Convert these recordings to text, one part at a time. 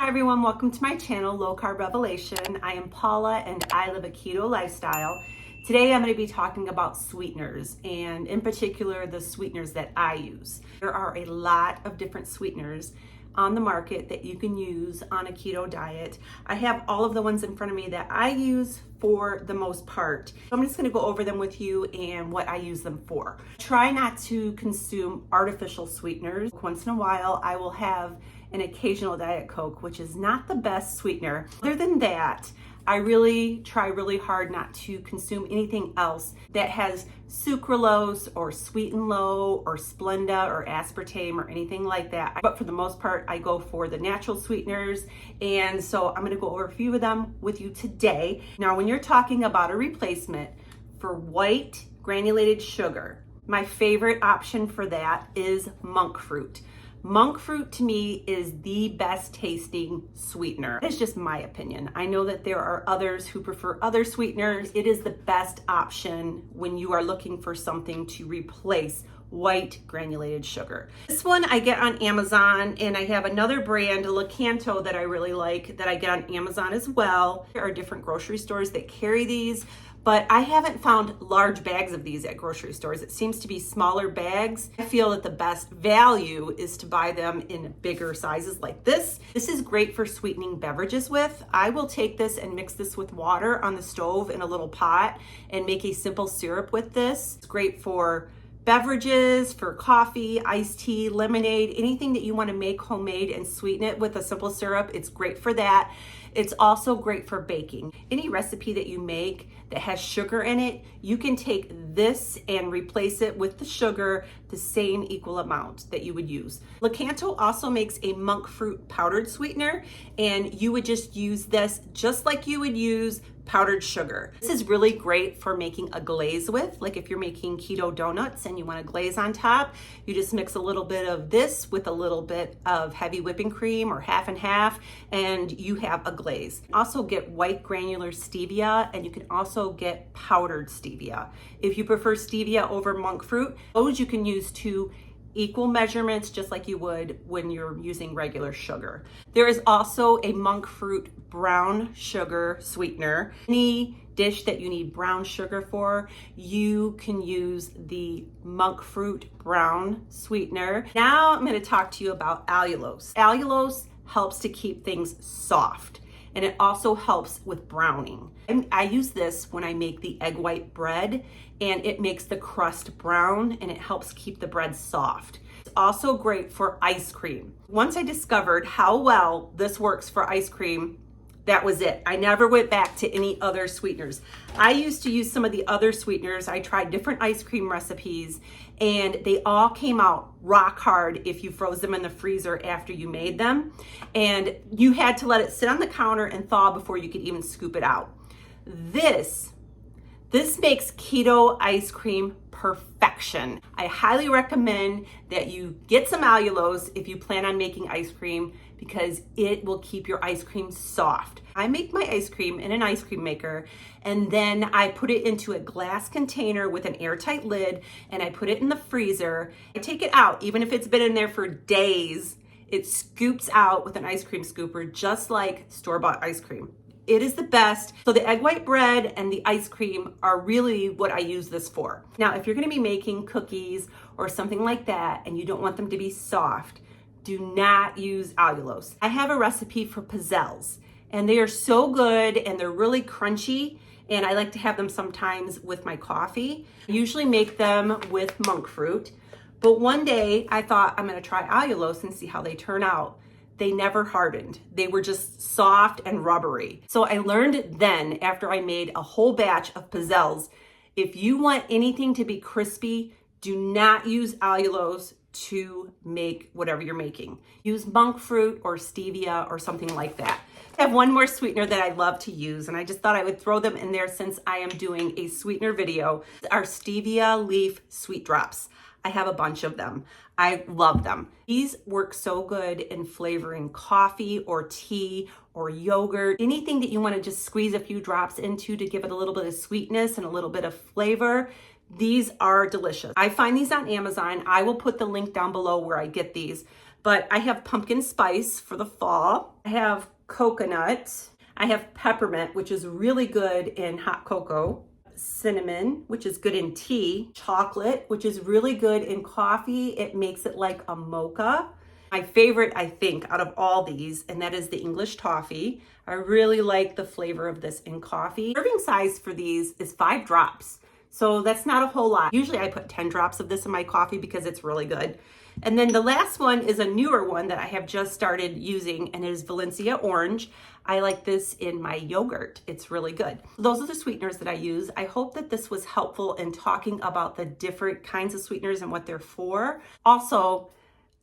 everyone, welcome to my channel, Low Carb Revelation. I am Paula and I live a keto lifestyle. Today I'm going to be talking about sweeteners, and in particular the sweeteners that I use. There are a lot of different sweeteners on the market that you can use on a keto diet. I have all of the ones in front of me that I use for the most part. So I'm just going to go over them with you and what I use them for. Try not to consume artificial sweeteners. Once in a while I will have an occasional Diet Coke, which is not the best sweetener. Other than that, I really try really hard not to consume anything else that has sucralose or sweeten low or Splenda or aspartame or anything like that. But for the most part, I go for the natural sweeteners. And so I'm gonna go over a few of them with you today. Now, when you're talking about a replacement for white granulated sugar, my favorite option for that is monk fruit. Monk fruit to me is the best tasting sweetener. It's just my opinion. I know that there are others who prefer other sweeteners. It is the best option when you are looking for something to replace white granulated sugar. This one I get on Amazon, and I have another brand, Keto, that I really like that I get on Amazon as well. There are different grocery stores that carry these, but I haven't found large bags of these at grocery stores. It seems to be smaller bags. I feel that the best value is to buy them in bigger sizes like this. This is great for sweetening beverages with. I will take this and mix this with water on the stove in a little pot and make a simple syrup with this. It's great for beverages, for coffee, iced tea, lemonade, anything that you want to make homemade and sweeten it with a simple syrup. It's great for that. It's also great for baking. Any recipe that you make that has sugar in it, you can take this and replace it with the sugar, the same equal amount that you would use. Keto also makes a monk fruit powdered sweetener, and you would just use this just like you would use powdered sugar. This is really great for making a glaze with, like if you're making keto donuts and you want a glaze on top, you just mix a little bit of this with a little bit of heavy whipping cream or half and half, and you have a glaze. Also get white granular stevia, and you can also get powdered stevia. If you prefer stevia over monk fruit, those you can use to equal measurements just like you would when you're using regular sugar. There is also a monk fruit brown sugar sweetener. Any dish that you need brown sugar for, you can use the monk fruit brown sweetener. Now I'm going to talk to you about allulose. Allulose helps to keep things soft, and it also helps with browning. And I use this when I make the egg white bread, and it makes the crust brown and it helps keep the bread soft. It's also great for ice cream. Once I discovered how well this works for ice cream, that was it. I never went back to any other sweeteners. I used to use some of the other sweeteners. I tried different ice cream recipes, and they all came out rock hard if you froze them in the freezer after you made them. And you had to let it sit on the counter and thaw before you could even scoop it out. This makes keto ice cream perfection. I highly recommend that you get some allulose if you plan on making ice cream, because it will keep your ice cream soft. I make my ice cream in an ice cream maker, and then I put it into a glass container with an airtight lid, and I put it in the freezer. I take it out, even if it's been in there for days, it scoops out with an ice cream scooper, just like store-bought ice cream. It is the best. So the egg white bread and the ice cream are really what I use this for. Now, if you're gonna be making cookies or something like that and you don't want them to be soft, do not use allulose. I have a recipe for pizzelles, and they are so good and they're really crunchy, and I like to have them sometimes with my coffee. I usually make them with monk fruit, but one day I thought I'm gonna try allulose and see how they turn out. They never hardened. They were just soft and rubbery. So I learned then, after I made a whole batch of pizzelles, if you want anything to be crispy, do not use allulose to make whatever you're making. Use monk fruit or stevia or something like that. I have one more sweetener that I love to use, and I just thought I would throw them in there since I am doing a sweetener video. Our stevia leaf sweet drops. I have a bunch of them. I love them. These work so good in flavoring coffee or tea or yogurt, anything that you want to just squeeze a few drops into to give it a little bit of sweetness and a little bit of flavor. These are delicious. I find these on Amazon. I will put the link down below where I get these. but I have pumpkin spice for the fall. I have coconut. I have peppermint, which is really good in hot cocoa. Cinnamon, which is good in tea. Chocolate, which is really good in coffee. It makes it like a mocha. My favorite, I think, out of all these, and that is the English toffee. I really like the flavor of this in coffee. Serving size for these is 5 drops. So that's not a whole lot. Usually I put 10 drops of this in my coffee because it's really good. And then the last one is a newer one that I have just started using, and it is Valencia Orange. I like this in my yogurt. It's really good. Those are the sweeteners that I use. I hope that this was helpful in talking about the different kinds of sweeteners and what they're for. Also,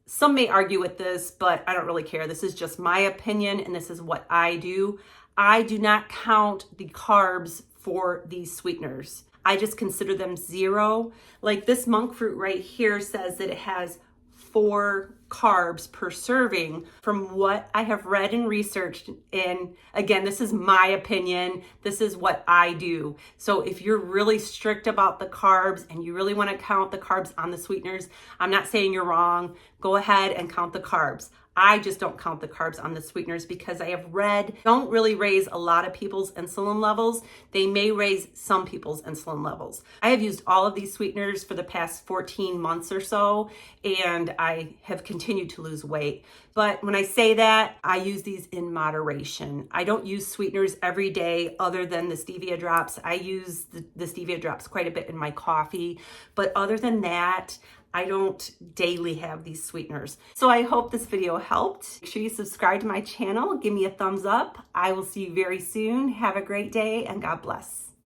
some may argue with this, but I don't really care. This is just my opinion, and this is what I do. I do not count the carbs for these sweeteners. I just consider them 0. Like this monk fruit right here says that it has 4 carbs per serving. From what I have read and researched, and again, this is my opinion, this is what I do. So if you're really strict about the carbs and you really want to count the carbs on the sweeteners, I'm not saying you're wrong. Go ahead and count the carbs. I just don't count the carbs on the sweeteners because I have read don't really raise a lot of people's insulin levels. They may raise some people's insulin levels. I have used all of these sweeteners for the past 14 months or so, and I have continued to lose weight. But when I say that, I use these in moderation. I don't use sweeteners every day other than the stevia drops. I use the stevia drops quite a bit in my coffee. But other than that, I don't daily have these sweeteners. So I hope this video helped. Make sure you subscribe to my channel. Give me a thumbs up. I will see you very soon. Have a great day and God bless.